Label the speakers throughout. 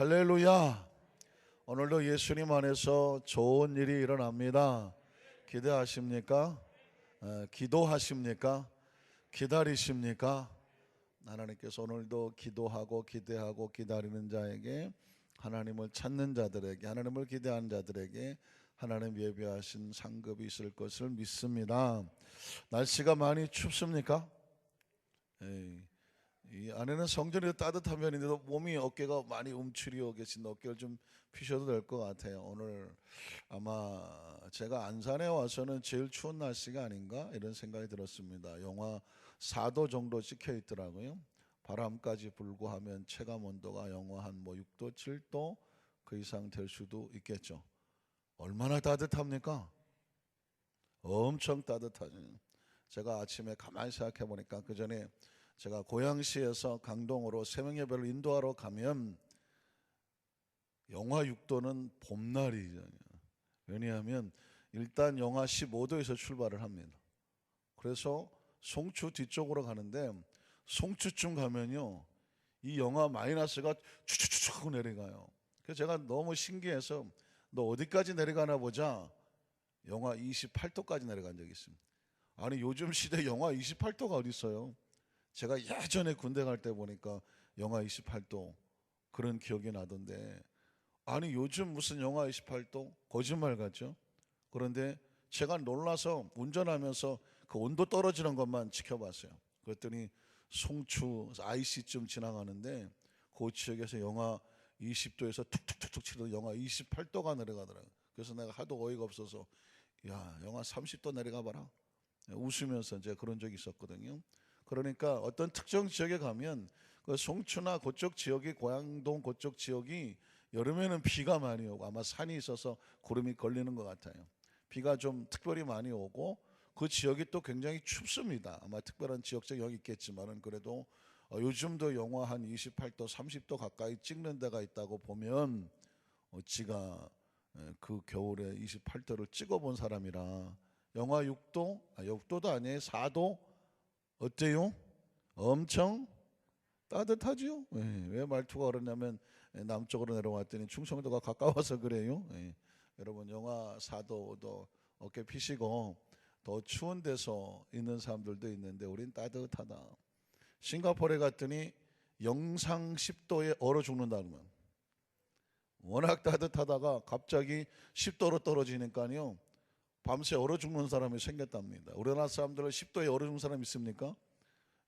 Speaker 1: 할렐루야. 오늘도 예수님 안에서 좋은 일이 일어납니다. 기대하십니까? 기도하십니까? 기다리십니까? 하나님께서 오늘도 기도하고 기대하고 기다리는 자에게, 하나님을 찾는 자들에게, 하나님을 기대하는 자들에게 하나님 예비하신 상급이 있을 것을 믿습니다. 날씨가 많이 춥습니까? 이 안에는 성전이 따뜻한 편인데도 몸이, 어깨가 많이 움츠려 계신, 어깨를 좀 피셔도 될 것 같아요. 오늘 아마 제가 안산에 와서는 제일 추운 날씨가 아닌가 이런 생각이 들었습니다. 영하 4도 정도 찍혀 있더라고요. 바람까지 불고 하면 체감 온도가 영하 한 6도 7도 그 이상 될 수도 있겠죠. 얼마나 따뜻합니까? 엄청 따뜻하죠. 제가 아침에 가만히 생각해 보니까 그 전에 제가 고양시에서 강동으로 새벽예배를 인도하러 가면 영하 6도는 봄날이잖아요. 왜냐하면 일단 영하 15도에서 출발을 합니다. 그래서 송추 뒤쪽으로 가는데 송추쯤 가면요, 이 영하 마이너스가 추추추 하고 내려가요. 그래서 제가 너무 신기해서 너 어디까지 내려가나 보자, 영하 28도까지 내려간 적이 있습니다. 아니, 요즘 시대에 영하 28도가 어디 있어요? 제가 예전에 군대 갈 때 보니까 영하 28도 그런 기억이 나던데, 아니 요즘 무슨 영하 28도? 거짓말 같죠? 그런데 제가 놀라서 운전하면서 그 온도 떨어지는 것만 지켜봤어요. 그랬더니 송추 IC쯤 지나가는데 그 지역에서 영하 20도에서 툭툭툭툭 치던 영하 28도가 내려가더라고요. 그래서 내가 하도 어이가 없어서, 야, 영하 30도 내려가 봐라, 웃으면서 이제 그런 적이 있었거든요. 그러니까 어떤 특정 지역에 가면 그 송추나 그쪽 지역이, 고양동 그쪽 지역이 여름에는 비가 많이 오고, 아마 산이 있어서 구름이 걸리는 것 같아요. 비가 좀 특별히 많이 오고, 그 지역이 또 굉장히 춥습니다. 아마 특별한 지역적 영역이 있겠지만은 그래도 요즘도 영하 한 28도 30도 가까이 찍는 데가 있다고 보면 지가 그 겨울에 28도를 찍어본 사람이라, 영하 6도, 6도도 아니에요, 4도 어때요? 엄청 따뜻하죠? 왜 말투가 그러냐면 남쪽으로 내려왔더니 충청도가 가까워서 그래요. 여러분, 영하 4도, 5도 어깨 피시고 더 추운 데서 있는 사람들도 있는데 우린 따뜻하다. 싱가포르에 갔더니 영상 10도에 얼어 죽는다는 거예요. 워낙 따뜻하다가 갑자기 10도로 떨어지니까요, 밤새 얼어 죽는 사람이 생겼답니다. 우리나라 사람들은 10도에 얼어 죽는 사람 있습니까?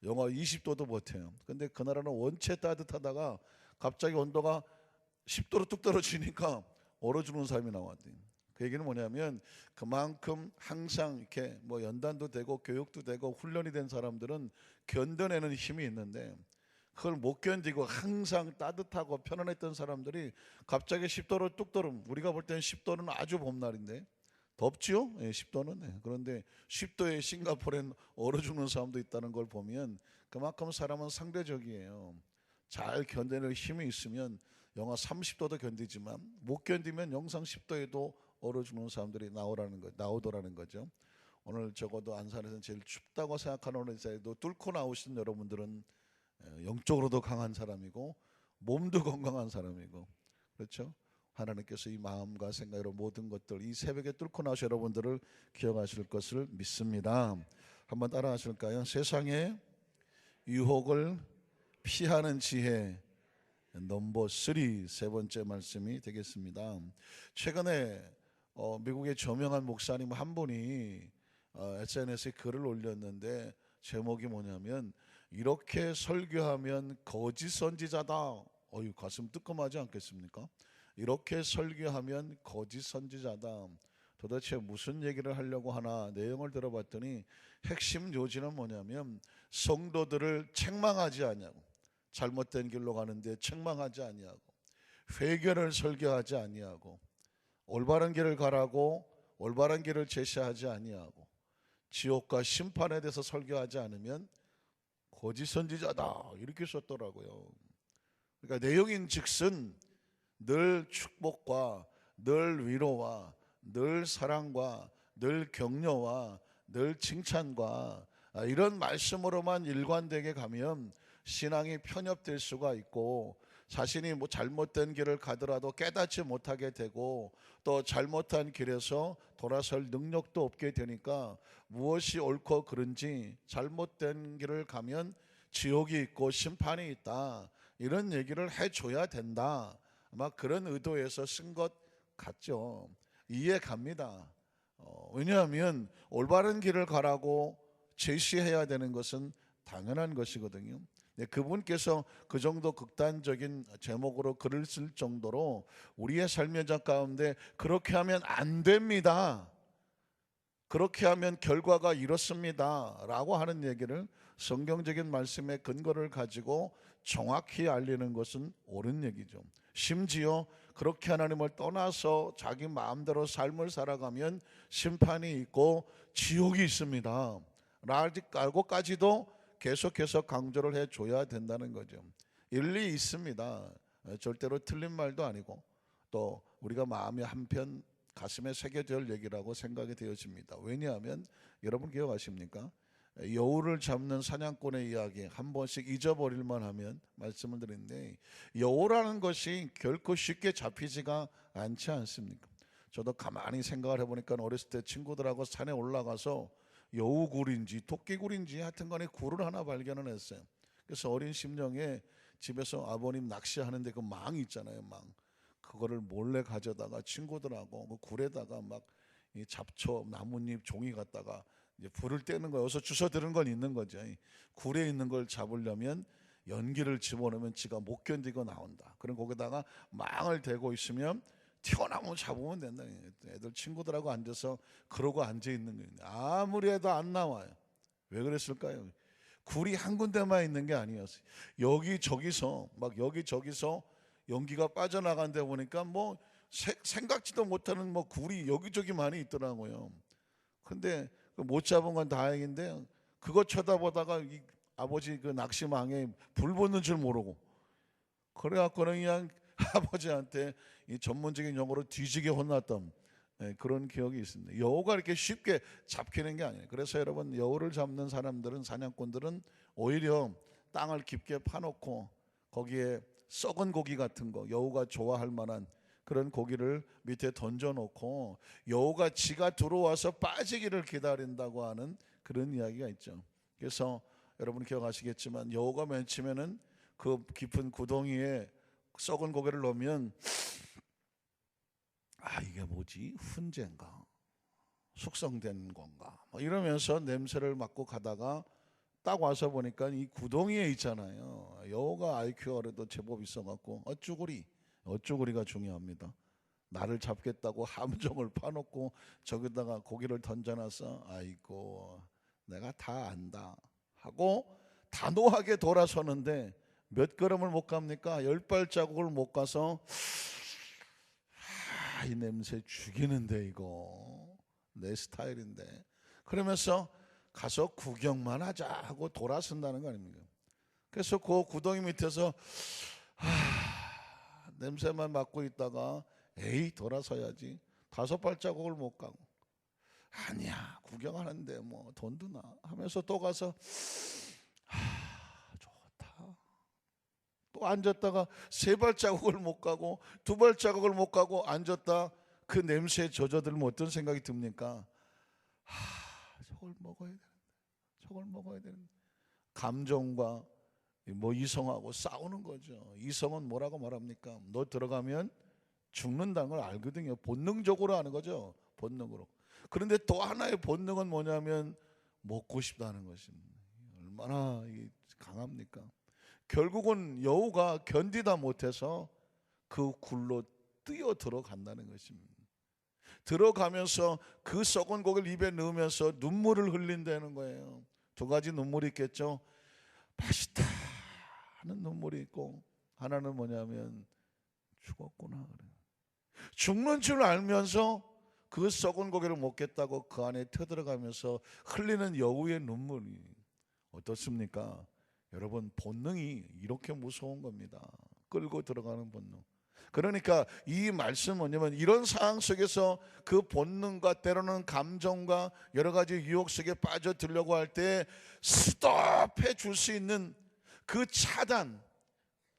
Speaker 1: 영하 20도도 못해요. 근데 그 나라는 원체 따뜻하다가 갑자기 온도가 10도로 뚝 떨어지니까 얼어 죽는 사람이 나왔대요. 그 얘기는 뭐냐면 그만큼 항상 이렇게 연단도 되고 교육도 되고 훈련이 된 사람들은 견뎌내는 힘이 있는데, 그걸 못 견디고 항상 따뜻하고 편안했던 사람들이 갑자기 10도로 뚝 떨어지면, 우리가 볼 때는 10도는 아주 봄날인데 덥지요? 10도는. 그런데 10도에 싱가포르엔 얼어 죽는 사람도 있다는 걸 보면 그만큼 사람은 상대적이에요. 잘 견뎌낼 힘이 있으면 영하 30도도 견디지만, 못 견디면 영상 10도에도 얼어 죽는 사람들이 나오더라는 거죠. 오늘 적어도 안산에서는 제일 춥다고 생각하는 데도 뚫고 나오신 여러분들은 영적으로도 강한 사람이고 몸도 건강한 사람이고, 그렇죠? 하나님께서 이 마음과 생각으로 모든 것들 이 새벽에 뚫고 나오신 여러분들을 기억하실 것을 믿습니다. 한번 따라 하실까요? 세상에 유혹을 피하는 지혜 넘버 3, 세 번째 말씀이 되겠습니다. 최근에 미국의 저명한 목사님 한 분이 SNS에 글을 올렸는데 제목이 뭐냐면, 이렇게 설교하면 거짓 선지자다. 가슴 뜨끔하지 않겠습니까? 이렇게 설교하면 거짓 선지자다. 도대체 무슨 얘기를 하려고 하나 내용을 들어봤더니 핵심 요지는 뭐냐면, 성도들을 책망하지 아니하고, 잘못된 길로 가는데 책망하지 아니하고, 회개를 설교하지 아니하고, 올바른 길을 가라고 올바른 길을 제시하지 아니하고, 지옥과 심판에 대해서 설교하지 않으면 거짓 선지자다, 이렇게 썼더라고요. 그러니까 내용인 즉슨 늘 축복과 늘 위로와 늘 사랑과 늘 격려와 늘 칭찬과 이런 말씀으로만 일관되게 가면 신앙이 편협될 수가 있고, 자신이 뭐 잘못된 길을 가더라도 깨닫지 못하게 되고 또 잘못한 길에서 돌아설 능력도 없게 되니까 무엇이 옳고 그른지 잘못된 길을 가면 지옥이 있고 심판이 있다, 이런 얘기를 해줘야 된다, 아마 그런 의도에서 쓴 것 같죠. 이해 갑니다. 왜냐하면 올바른 길을 가라고 제시해야 되는 것은 당연한 것이거든요. 그분께서 그 정도 극단적인 제목으로 글을 쓸 정도로 우리의 삶의 적 가운데 그렇게 하면 안 됩니다, 그렇게 하면 결과가 이렇습니다 라고 하는 얘기를 성경적인 말씀의 근거를 가지고 정확히 알리는 것은 옳은 얘기죠. 심지어 그렇게 하나님을 떠나서 자기 마음대로 삶을 살아가면 심판이 있고 지옥이 있습니다 라고까지도 계속해서 강조를 해줘야 된다는 거죠. 일리 있습니다. 절대로 틀린 말도 아니고 또 우리가 마음의 한편 가슴에 새겨질 얘기라고 생각이 되어집니다. 왜냐하면 여러분 기억하십니까? 여우를 잡는 사냥꾼의 이야기 한 번씩 잊어버릴만 하면 말씀을 드리는데, 여우라는 것이 결코 쉽게 잡히지가 않지 않습니까? 저도 가만히 생각을 해보니까 어렸을 때 친구들하고 산에 올라가서 여우굴인지 토끼굴인지 하여튼 간에 굴을 하나 발견을 했어요. 그래서 어린 심령에 집에서 아버님 낚시하는데 그 망 있잖아요, 망, 그거를 몰래 가져다가 친구들하고 그 굴에다가 막 이 잡초, 나뭇잎, 종이 갖다가 이제 불을 떼는 거예요. 어서 주워 들은 건 있는 거죠. 굴에 있는 걸 잡으려면 연기를 집어넣으면 지가 못 견디고 나온다. 그럼 거기다가 망을 대고 있으면 튀어나오면 잡으면 된다. 애들 친구들하고 앉아서 그러고 앉아 있는 거예요. 아무리 해도 안 나와요. 왜 그랬을까요? 굴이 한 군데만 있는 게 아니었어요. 여기저기서 막 여기저기서 연기가 빠져나간 데 보니까 뭐 생각지도 못하는 뭐 굴이 여기저기 많이 있더라고요. 근데 못 잡은 건 다행인데 그거 쳐다보다가 이 아버지 그 낚시망에 불 붙는 줄 모르고 그래갖고는 그냥 아버지한테 이 전문적인 용어로 뒤지게 혼났던 그런 기억이 있습니다. 여우가 이렇게 쉽게 잡히는 게 아니에요. 그래서 여러분, 여우를 잡는 사람들은, 사냥꾼들은 오히려 땅을 깊게 파놓고 거기에 썩은 고기 같은 거, 여우가 좋아할 만한 그런 고기를 밑에 던져놓고 여우가 지가 들어와서 빠지기를 기다린다고 하는 그런 이야기가 있죠. 그래서 여러분 기억하시겠지만 여우가 맨 처음에는 그 깊은 구덩이에 썩은 고기를 넣으면 이게 뭐지? 훈제인가? 숙성된 건가? 이러면서 냄새를 맡고 가다가 딱 와서 보니까 이 구덩이에 있잖아요. 여우가 IQ가 그래도 제법 있어갖고 어쭈구리가 중요합니다. 나를 잡겠다고 함정을 파놓고 저기다가 고기를 던져놔서 아이고 내가 다 안다 하고 단호하게 돌아서는데 몇 걸음을 못 갑니까? 10발자국을 못 가서 이 냄새 죽이는데 이거 내 스타일인데 그러면서 가서 구경만 하자 하고 돌아선다는 거 아닙니까? 그래서 그 구덩이 밑에서 냄새만 맡고 있다가 에이 돌아서야지, 5발자국을 못 가고 아니야 구경하는데 뭐 돈 드나 하면서 또 가서 좋다 또 앉았다가 3발자국을 못 가고 2발자국을 못 가고 앉았다. 그 냄새에 젖어들면 어떤 생각이 듭니까? 저걸 먹어야 되는데 감정과 뭐 이성하고 싸우는 거죠. 이성은 뭐라고 말합니까? 너 들어가면 죽는다는 걸 알거든요. 본능적으로 하는 거죠. 본능으로. 그런데 또 하나의 본능은 뭐냐면 먹고 싶다는 것입니다. 얼마나 강합니까? 결국은 여우가 견디다 못해서 그 굴로 뛰어 들어간다는 것입니다. 들어가면서 그 썩은 고기를 입에 넣으면서 눈물을 흘린다는 거예요. 2가지 눈물이 있겠죠. 맛있다 하는 눈물이 있고, 하나는 뭐냐면 죽었구나. 죽는 줄 알면서 그 썩은 고기를 먹겠다고 그 안에 터들어가면서 흘리는 여우의 눈물이 어떻습니까? 여러분, 본능이 이렇게 무서운 겁니다. 끌고 들어가는 본능. 그러니까 이 말씀은 뭐냐면 이런 상황 속에서 그 본능과 때로는 감정과 여러 가지 유혹 속에 빠져들려고 할 때 스톱해 줄 수 있는 그 차단,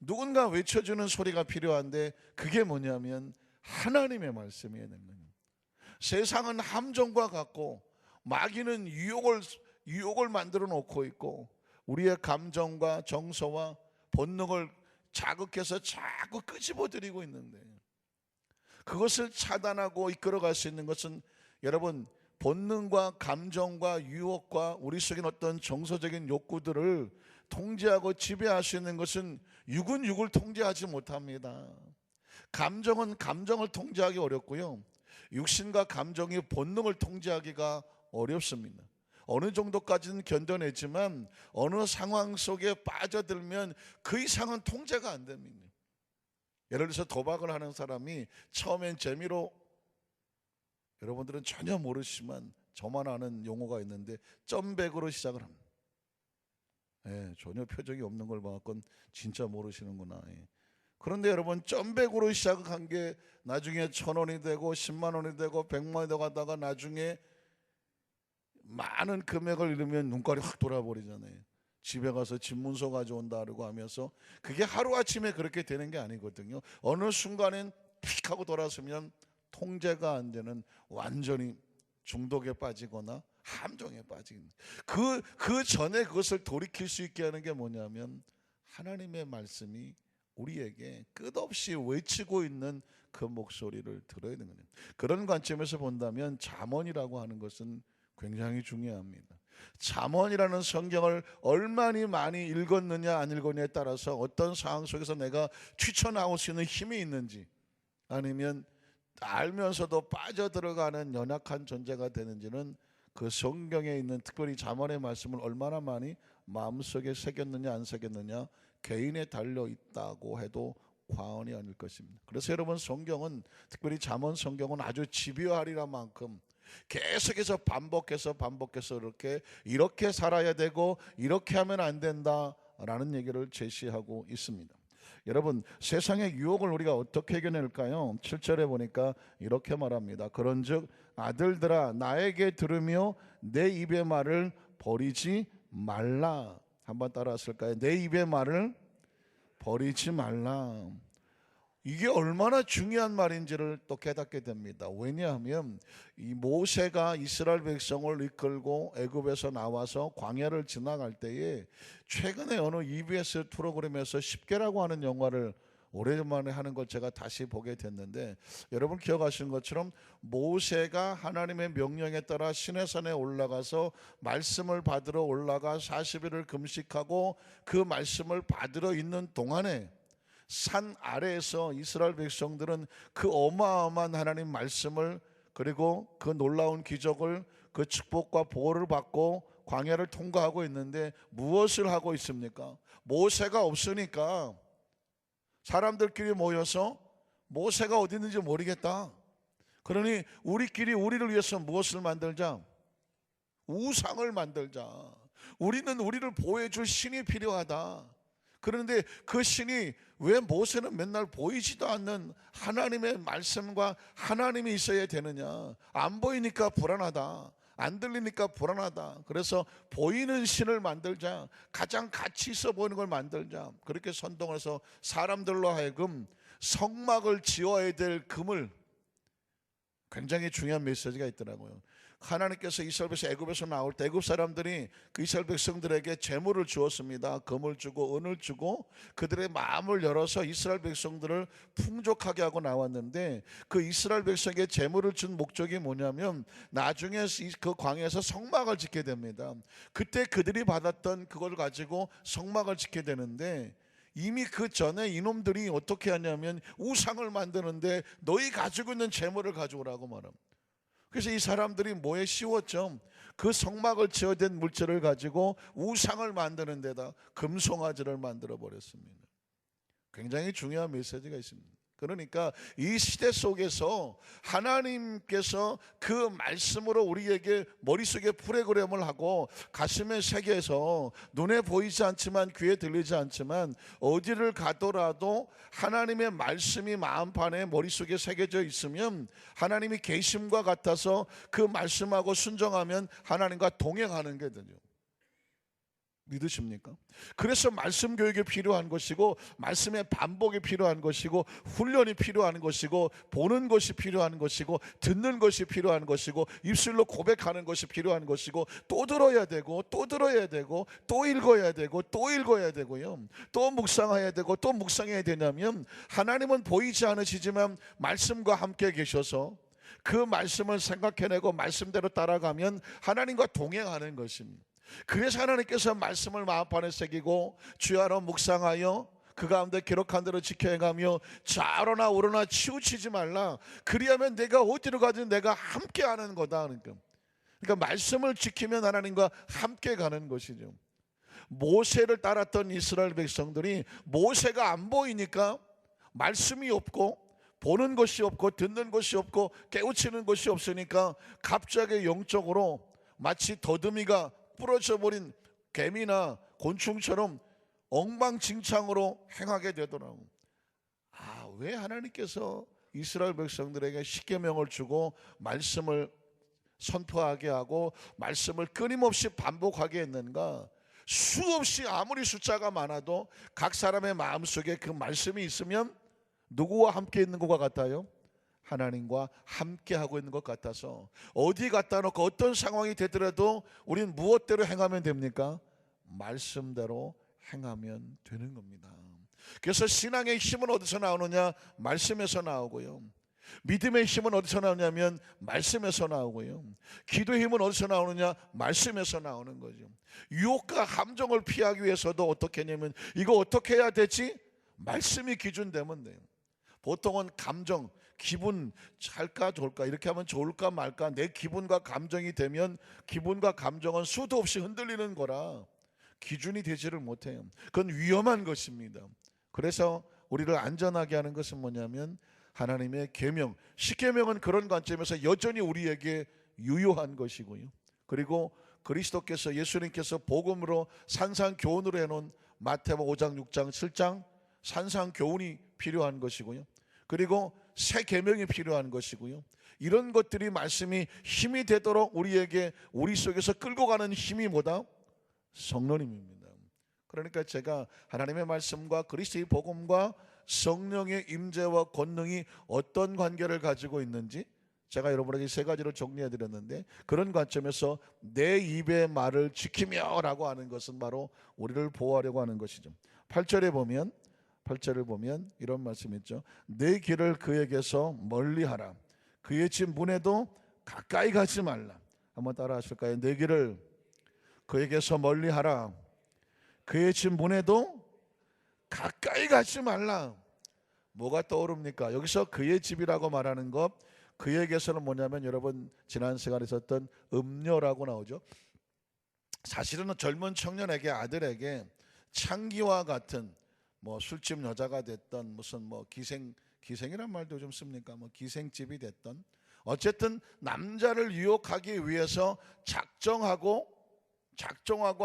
Speaker 1: 누군가 외쳐주는 소리가 필요한데 그게 뭐냐면 하나님의 말씀이어야 되는 거예요. 세상은 함정과 같고 마귀는 유혹을 만들어 놓고 있고 우리의 감정과 정서와 본능을 자극해서 자꾸 끄집어들이고 있는데, 그것을 차단하고 이끌어갈 수 있는 것은 여러분 본능과 감정과 유혹과 우리 속에 어떤 정서적인 욕구들을 통제하고 지배할 수 있는 것은 육은 육을 통제하지 못합니다. 감정은 감정을 통제하기 어렵고요, 육신과 감정이 본능을 통제하기가 어렵습니다. 어느 정도까지는 견뎌내지만 어느 상황 속에 빠져들면 그 이상은 통제가 안 됩니다. 예를 들어서 도박을 하는 사람이 처음엔 재미로, 여러분들은 전혀 모르시지만 저만 아는 용어가 있는데 점백으로 시작을 합니다. 전혀 표정이 없는 걸 봐갖고 진짜 모르시는구나. 그런데 여러분 점백으로 시작한 게 나중에 1,000원이 되고 10만 원이 되고 100만 원이 되고 하다가 나중에 많은 금액을 잃으면 눈깔이 확 돌아버리잖아요. 집에 가서 집문서 가져온다 그러고 하면서 그게 하루아침에 그렇게 되는 게 아니거든요. 어느 순간엔 픽 하고 돌아서면 통제가 안 되는 완전히 중독에 빠지거나 함정에 빠지는, 그 전에 그것을 돌이킬 수 있게 하는 게 뭐냐면 하나님의 말씀이 우리에게 끝없이 외치고 있는 그 목소리를 들어야 되는 거예요. 그런 관점에서 본다면 잠언이라고 하는 것은 굉장히 중요합니다. 잠언이라는 성경을 얼마나 많이 읽었느냐 안 읽었느냐에 따라서 어떤 상황 속에서 내가 뛰쳐나올 수 있는 힘이 있는지, 아니면 알면서도 빠져들어가는 연약한 존재가 되는지는 그 성경에 있는 특별히 잠언의 말씀을 얼마나 많이 마음속에 새겼느냐 안 새겼느냐 개인에 달려 있다고 해도 과언이 아닐 것입니다. 그래서 여러분 성경은, 특별히 잠언 성경은 아주 집요하리라 만큼 계속해서 반복해서 이렇게 살아야 되고 이렇게 하면 안 된다라는 얘기를 제시하고 있습니다. 여러분 세상의 유혹을 우리가 어떻게 이겨낼까요? 7절에 보니까 이렇게 말합니다. 그런즉 아들들아 나에게 들으며 내 입의 말을 버리지 말라. 한번 따라하실까요? 내 입의 말을 버리지 말라. 이게 얼마나 중요한 말인지를 또 깨닫게 됩니다. 왜냐하면 이 모세가 이스라엘 백성을 이끌고 애굽에서 나와서 광야를 지나갈 때에 최근에 어느 EBS 프로그램에서 10개라고 하는 영화를 오랜만에 하는 걸 제가 다시 보게 됐는데, 여러분 기억하시는 것처럼 모세가 하나님의 명령에 따라 시내산에 올라가서 말씀을 받으러 올라가 40일을 금식하고 그 말씀을 받으러 있는 동안에 산 아래에서 이스라엘 백성들은 그 어마어마한 하나님 말씀을, 그리고 그 놀라운 기적을, 그 축복과 보호를 받고 광야를 통과하고 있는데 무엇을 하고 있습니까? 모세가 없으니까 사람들끼리 모여서 모세가 어디 있는지 모르겠다. 그러니 우리끼리 우리를 위해서 무엇을 만들자? 우상을 만들자. 우리는 우리를 보호해줄 신이 필요하다. 그런데 그 신이 왜 모세는 맨날 보이지도 않는 하나님의 말씀과 하나님이 있어야 되느냐? 안 보이니까 불안하다. 안 들리니까 불안하다. 그래서 보이는 신을 만들자. 가장 가치 있어 보이는 걸 만들자. 그렇게 선동을 해서 사람들로 하여금 성막을 지어야 될 금을, 굉장히 중요한 메시지가 있더라고요. 하나님께서 이스라엘 백성 애굽에서 나올 때 애굽 사람들이 그 이스라엘 백성들에게 재물을 주었습니다. 금을 주고 은을 주고 그들의 마음을 열어서 이스라엘 백성들을 풍족하게 하고 나왔는데, 그 이스라엘 백성에게 재물을 준 목적이 뭐냐면 나중에 그 광야에서 성막을 짓게 됩니다. 그때 그들이 받았던 그걸 가지고 성막을 짓게 되는데, 이미 그 전에 이놈들이 어떻게 하냐면 우상을 만드는데 너희 가지고 있는 재물을 가져오라고 말합니다. 그래서 이 사람들이 뭐에 씌웠죠? 그 성막을 지어야 된 물질을 가지고 우상을 만드는 데다 금송아지를 만들어 버렸습니다. 굉장히 중요한 메시지가 있습니다. 그러니까 이 시대 속에서 하나님께서 그 말씀으로 우리에게 머릿속에 프로그램을 하고 가슴에 새겨서 눈에 보이지 않지만 귀에 들리지 않지만 어디를 가더라도 하나님의 말씀이 마음판에 머릿속에 새겨져 있으면 하나님이 계심과 같아서 그 말씀하고 순종하면 하나님과 동행하는 게 되죠. 믿으십니까? 그래서 말씀 교육이 필요한 것이고, 말씀의 반복이 필요한 것이고, 훈련이 필요한 것이고, 보는 것이 필요한 것이고, 듣는 것이 필요한 것이고, 입술로 고백하는 것이 필요한 것이고, 또 들어야 되고, 또 들어야 되고, 또 읽어야 되고, 또 읽어야 되고요, 또 묵상해야 되고, 또 묵상해야 되냐면, 하나님은 보이지 않으시지만 말씀과 함께 계셔서 그 말씀을 생각해내고 말씀대로 따라가면 하나님과 동행하는 것입니다. 그래서 하나님께서 말씀을 마음판에 새기고 주야로 묵상하여 그 가운데 기록한 대로 지켜 행하며 좌로나 우로나 치우치지 말라. 그리하면 내가 어디로 가든 내가 함께 하는 거다. 그러니까 말씀을 지키면 하나님과 함께 가는 것이죠. 모세를 따랐던 이스라엘 백성들이 모세가 안 보이니까 말씀이 없고 보는 것이 없고 듣는 것이 없고 깨우치는 것이 없으니까 갑자기 영적으로 마치 더듬이가 부러져 버린 개미나 곤충처럼 엉망진창으로 행하게 되더라고요. 왜 하나님께서 이스라엘 백성들에게 십계명을 주고 말씀을 선포하게 하고 말씀을 끊임없이 반복하게 했는가? 수없이 아무리 숫자가 많아도 각 사람의 마음속에 그 말씀이 있으면 누구와 함께 있는 것과 같아요? 하나님과 함께 하고 있는 것 같아서 어디 갖다 놓고 어떤 상황이 되더라도 우리는 무엇대로 행하면 됩니까? 말씀대로 행하면 되는 겁니다. 그래서 신앙의 힘은 어디서 나오느냐? 말씀에서 나오고요. 믿음의 힘은 어디서 나오냐면 말씀에서 나오고요. 기도의 힘은 어디서 나오느냐? 말씀에서 나오는 거죠. 유혹과 함정을 피하기 위해서도 어떻게 하냐면 이거 어떻게 해야 되지? 말씀이 기준 되면 돼요. 보통은 감정, 기분 잘까 좋을까 이렇게 하면 좋을까 말까 내 기분과 감정이 되면 기분과 감정은 수도 없이 흔들리는 거라 기준이 되지를 못해요. 그건 위험한 것입니다. 그래서 우리를 안전하게 하는 것은 뭐냐면 하나님의 계명, 십계명은 그런 관점에서 여전히 우리에게 유효한 것이고요. 그리고 그리스도께서 예수님께서 복음으로 산상교훈으로 해놓은 마태복음 5장, 6장, 7장 산상교훈이 필요한 것이고요. 그리고 새 계명이 필요한 것이고요. 이런 것들이 말씀이 힘이 되도록 우리에게 우리 속에서 끌고 가는 힘이 뭐다? 성령님입니다. 그러니까 제가 하나님의 말씀과 그리스도의 복음과 성령의 임재와 권능이 어떤 관계를 가지고 있는지 제가 여러분에게 세 가지로 정리해 드렸는데 그런 관점에서 내 입의 말을 지키며 라고 하는 것은 바로 우리를 보호하려고 하는 것이죠. 8절을 보면 이런 말씀이 있죠. 내 길을 그에게서 멀리하라. 그의 집 문에도 가까이 가지 말라. 한번 따라 하실까요? 내 길을 그에게서 멀리하라. 그의 집 문에도 가까이 가지 말라. 뭐가 떠오릅니까? 여기서 그의 집이라고 말하는 것, 그에게서는 뭐냐면 여러분 지난 시간에 있었던 음녀라고 나오죠. 사실은 젊은 청년에게 아들에게 창기와 같은 뭐 술집 여자가 됐던 무슨 뭐 기생이란 말도 좀 씁니까? 뭐 기생집이 됐던 어쨌든 남자를 유혹하기 위해서 작정하고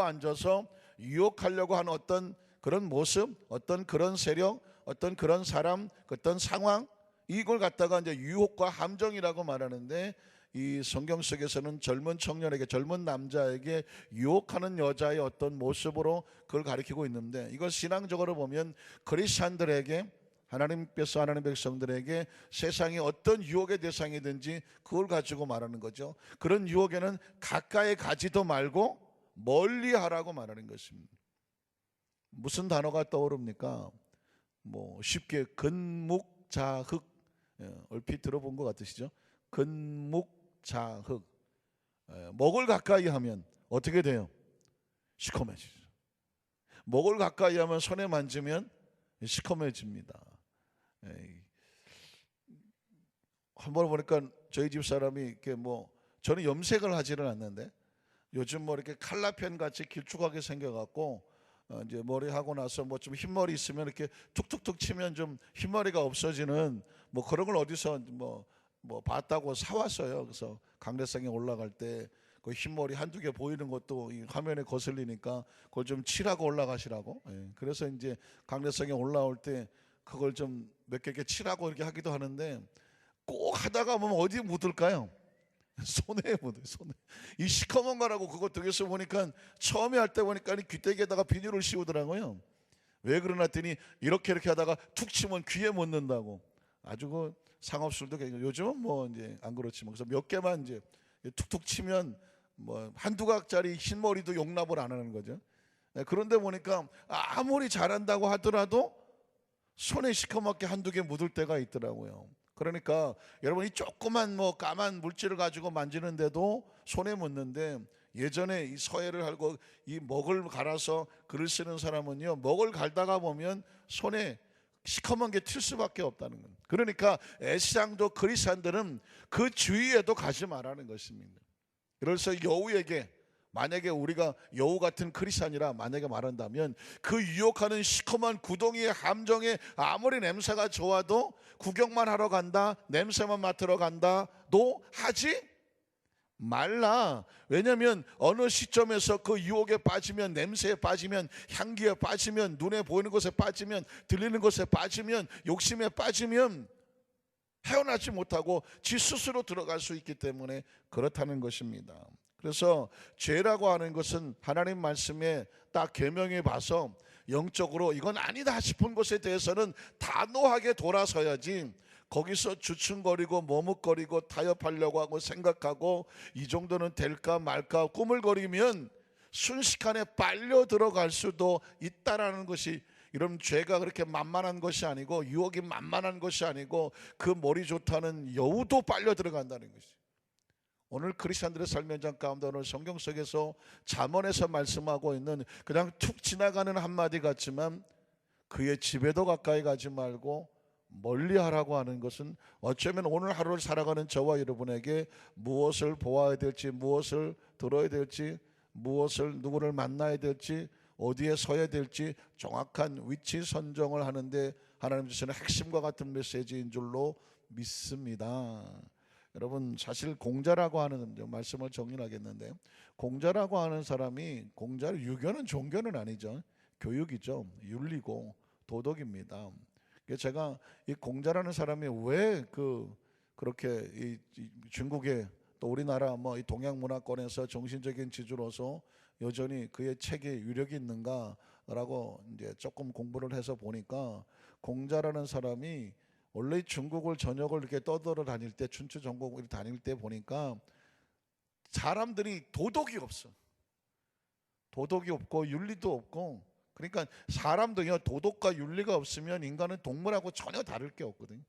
Speaker 1: 앉아서 유혹하려고 하는 어떤 그런 모습, 어떤 그런 세력, 어떤 그런 사람, 어떤 상황 이걸 갖다가 이제 유혹과 함정이라고 말하는데 이 성경 속에서는 젊은 청년에게 젊은 남자에게 유혹하는 여자의 어떤 모습으로 그걸 가리키고 있는데 이걸 신앙적으로 보면 크리스찬들에게 하나님께서 하나님 백성들에게 세상의 어떤 유혹의 대상이든지 그걸 가지고 말하는 거죠. 그런 유혹에는 가까이 가지도 말고 멀리 하라고 말하는 것입니다. 무슨 단어가 떠오릅니까? 뭐 쉽게 근묵자흑 얼핏 들어본 것 같으시죠? 근묵자흑 목을 가까이 하면 어떻게 돼요? 시커매지죠. 목을 가까이 하면 손에 만지면 시커매집니다. 한번 보니까 저희 집 사람이 이렇게 뭐 저는 염색을 하지는 않는데 요즘 뭐 이렇게 칼라펜 같이 길쭉하게 생겨갖고 이제 머리 하고 나서 뭐 좀 흰머리 있으면 이렇게 툭툭툭 치면 좀 흰머리가 없어지는 뭐 그런 걸 어디서 뭐 봤다고 사왔어요. 그래서 강대상에 올라갈 때 그 흰머리 한두 개 보이는 것도 이 화면에 거슬리니까 그걸 좀 칠하고 올라가시라고. 그래서 이제 강대상에 올라올 때 그걸 좀 몇 개 칠하고 이렇게 하기도 하는데 꼭 하다가 보면 어디 묻을까요? 손해에 묻어요. 손해. 이 시커먼 거라고 그거 등에서 보니까 처음에 할 때 보니까 귀때기에다가 비닐을 씌우더라고요. 왜 그러나 했더니 이렇게 하다가 툭 치면 귀에 묻는다고. 아주 그 상업술도 요즘은 뭐 이제 안 그렇지만 그래서 몇 개만 이제 툭툭 치면 뭐 한두 각짜리 흰머리도 용납을 안 하는 거죠. 그런데 보니까 아무리 잘한다고 하더라도 손에 시커멓게 한두 개 묻을 때가 있더라고요. 그러니까 여러분 이 조그만 뭐 까만 물질을 가지고 만지는데도 손에 묻는데, 예전에 이 서예를 하고 이 먹을 갈아서 글을 쓰는 사람은요, 먹을 갈다가 보면 손에 시커먼 게 튈 수밖에 없다는 겁니다. 그러니까 애시장도 그리스도인들은 그 주위에도 가지 말라는 것입니다. 그래서 여우에게, 만약에 우리가 여우 같은 크리스찬이라 만약에 말한다면 그 유혹하는 시커먼 구덩이의 함정에 아무리 냄새가 좋아도 구경만 하러 간다, 냄새만 맡으러 간다도 하지 말라. 왜냐하면 어느 시점에서 그 유혹에 빠지면, 냄새에 빠지면, 향기에 빠지면, 눈에 보이는 것에 빠지면, 들리는 것에 빠지면, 욕심에 빠지면 헤어나지 못하고 지 스스로 들어갈 수 있기 때문에 그렇다는 것입니다. 그래서 죄라고 하는 것은 하나님 말씀에 딱 계명해 봐서 영적으로 이건 아니다 싶은 것에 대해서는 단호하게 돌아서야지, 거기서 주춤거리고 머뭇거리고 타협하려고 하고 생각하고 이 정도는 될까 말까 꾸물거리면 순식간에 빨려 들어갈 수도 있다라는 것이, 이런 죄가 그렇게 만만한 것이 아니고, 유혹이 만만한 것이 아니고, 그 머리 좋다는 여우도 빨려 들어간다는 것이. 오늘 크리스천들의 삶 현장 가운데 오늘 성경 속에서 잠언에서 말씀하고 있는 그냥 툭 지나가는 한마디 같지만 그의 집에도 가까이 가지 말고 멀리 하라고 하는 것은, 어쩌면 오늘 하루를 살아가는 저와 여러분에게 무엇을 보아야 될지, 무엇을 들어야 될지, 무엇을 누구를 만나야 될지, 어디에 서야 될지 정확한 위치 선정을 하는데 하나님 주시는 핵심과 같은 메시지인 줄로 믿습니다. 여러분, 사실 공자라고 하는, 말씀을 정리하겠는데, 공자라고 하는 사람이, 공자를, 유교는 종교는 아니죠, 교육이죠, 윤리고 도덕입니다. 제가 이 공자라는 사람이 왜 그렇게 이 중국의 또 우리나라 뭐 이 동양 문화권에서 정신적인 지주로서 여전히 그의 책이 위력이 있는가라고 이제 조금 공부를 해서 보니까, 공자라는 사람이 원래 중국을 전역을 이렇게 떠돌아 다닐 때, 춘추 전국을 다닐 때 보니까 사람들이 도덕이 없어. 도덕이 없고 윤리도 없고. 그러니까 사람도요, 도덕과 윤리가 없으면 인간은 동물하고 전혀 다를 게 없거든요.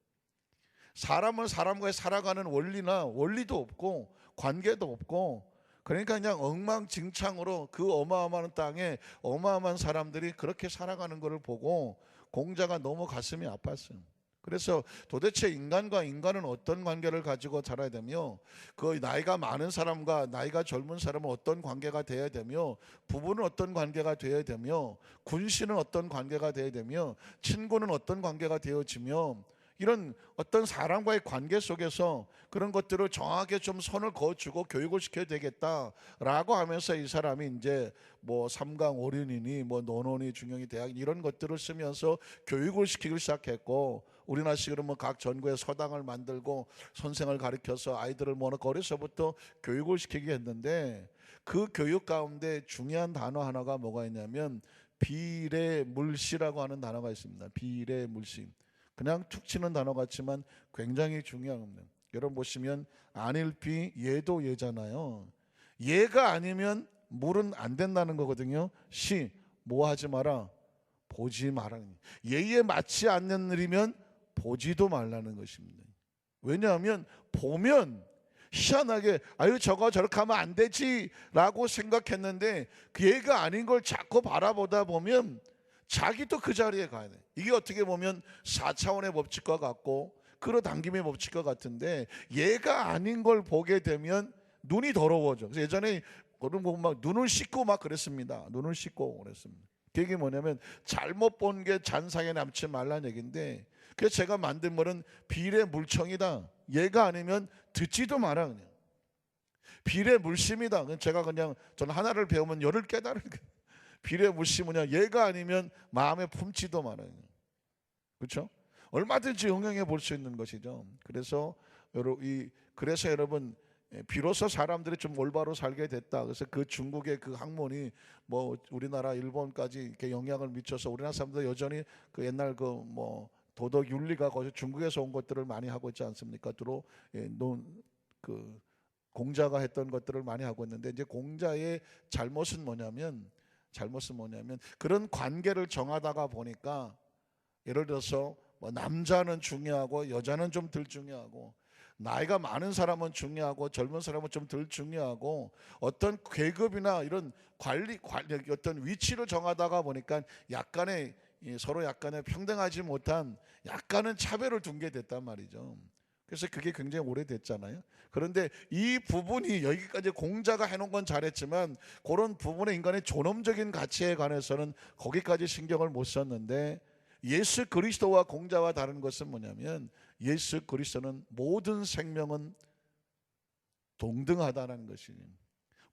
Speaker 1: 사람은 사람과의 살아가는 원리도 없고 관계도 없고, 그러니까 그냥 엉망진창으로 그 어마어마한 땅에 어마어마한 사람들이 그렇게 살아가는 것을 보고 공자가 너무 가슴이 아팠어요. 그래서 도대체 인간과 인간은 어떤 관계를 가지고 살아야 되며, 그 나이가 많은 사람과 나이가 젊은 사람은 어떤 관계가 되어야 되며, 부부는 어떤 관계가 되어야 되며, 군신은 어떤 관계가 되어야 되며, 친구는 어떤 관계가 되어지며, 이런 어떤 사람과의 관계 속에서 그런 것들을 정확하게 좀 선을 그어주고 교육을 시켜야 되겠다라고 하면서 이 사람이 이제 뭐 삼강오륜이니 뭐 논어니 중용이 대학 이런 것들을 쓰면서 교육을 시키기 시작했고, 우리나라식으로 뭐 각 전구에 서당을 만들고 선생을 가르쳐서 아이들을 어려서부터 교육을 시키게 했는데, 그 교육 가운데 중요한 단어 하나가 뭐가 있냐면 비례물시라고 하는 단어가 있습니다. 비례물시. 그냥 툭 치는 단어 같지만 굉장히 중요한 겁니다. 여러분 보시면 안일비, 예도 예잖아요. 예가 아니면 물은 안 된다는 거거든요. 시, 뭐 하지 마라, 보지 마라. 예에 맞지 않는 일이면 보지도 말라는 것입니다. 왜냐하면 보면 희한하게 아유 저거 저렇게 하면 안 되지 라고 생각했는데, 그 예가 아닌 걸 자꾸 바라보다 보면 자기도 그 자리에 가야 돼. 이게 어떻게 보면 4차원의 법칙과 같고 끌어당김의 법칙과 같은데, 얘가 아닌 걸 보게 되면 눈이 더러워져. 그래서 예전에 그런 거 보면 막 눈을 씻고 막 그랬습니다. 눈을 씻고 그랬습니다. 그게 뭐냐면 잘못 본 게 잔상에 남지 말라는 얘기인데, 그래서 제가 만든 말은 비례물청이다. 얘가 아니면 듣지도 마라. 그냥 비례물심이다. 제가 그냥 저는 하나를 배우면 열을 깨달은 거예요. 비례물시 뭐냐, 얘가 아니면 마음에 품지도 말아요. 그렇죠? 얼마든지 응용해 볼 수 있는 것이죠. 그래서 여러분 비로소 사람들이 좀 올바로 살게 됐다. 그래서 그 중국의 그 학문이 뭐 우리나라 일본까지 이렇게 영향을 미쳐서 우리나라 사람들 여전히 그 옛날 그 뭐 도덕 윤리가 거기서 중국에서 온 것들을 많이 하고 있지 않습니까? 주로 그 공자가 했던 것들을 많이 하고 있는데, 이제 공자의 잘못은 뭐냐면 그런 관계를 정하다가 보니까, 예를 들어서 뭐 남자는 중요하고 여자는 좀 덜 중요하고, 나이가 많은 사람은 중요하고 젊은 사람은 좀 덜 중요하고, 어떤 계급이나 이런 관리 어떤 위치를 정하다가 보니까 서로 약간의 평등하지 못한 약간은 차별을 둔 게 됐단 말이죠. 그래서 그게 굉장히 오래됐잖아요. 그런데 이 부분이 여기까지 공자가 해놓은 건 잘했지만, 그런 부분의 인간의 존엄적인 가치에 관해서는 거기까지 신경을 못 썼는데, 예수 그리스도와 공자와 다른 것은 뭐냐면, 예수 그리스도는 모든 생명은 동등하다는 것이니,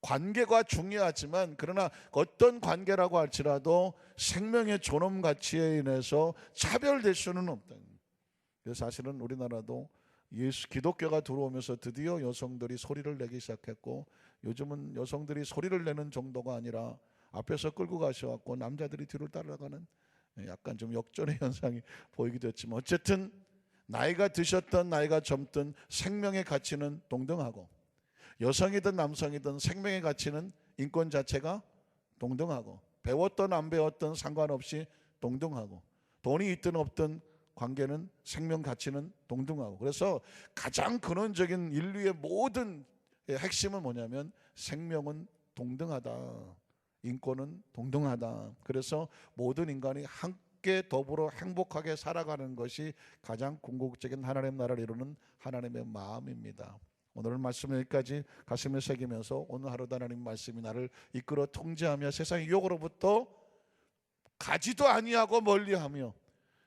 Speaker 1: 관계가 중요하지만 그러나 어떤 관계라고 할지라도 생명의 존엄 가치에 인해서 차별될 수는 없다. 그래서 사실은 우리나라도 기독교가 들어오면서 드디어 여성들이 소리를 내기 시작했고, 요즘은 여성들이 소리를 내는 정도가 아니라 앞에서 끌고 가셔갖고 남자들이 뒤를 따라가는 약간 좀 역전의 현상이 보이기도 했지만, 어쨌든 나이가 드셨든 나이가 젊든 생명의 가치는 동등하고, 여성이든 남성이든 생명의 가치는 인권 자체가 동등하고, 배웠든 안 배웠든 상관없이 동등하고, 돈이 있든 없든 관계는 생명 가치는 동등하고. 그래서 가장 근원적인 인류의 모든 핵심은 뭐냐면 생명은 동등하다, 인권은 동등하다. 그래서 모든 인간이 함께 더불어 행복하게 살아가는 것이 가장 궁극적인 하나님 나라를 이루는 하나님의 마음입니다. 오늘 말씀 여기까지 가슴에 새기면서, 오늘 하루도 하나님 말씀이 나를 이끌어 통제하며 세상의 유혹으로부터 가지도 아니하고 멀리하며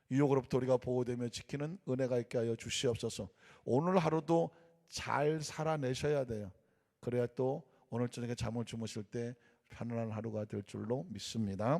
Speaker 1: 유혹으로부터 우리가 보호되며 지키는 은혜가 있게 하여 주시옵소서. 오늘 하루도 잘 살아내셔야 돼요. 그래야 또 오늘 저녁에 잠을 주무실 때 편안한 하루가 될 줄로 믿습니다.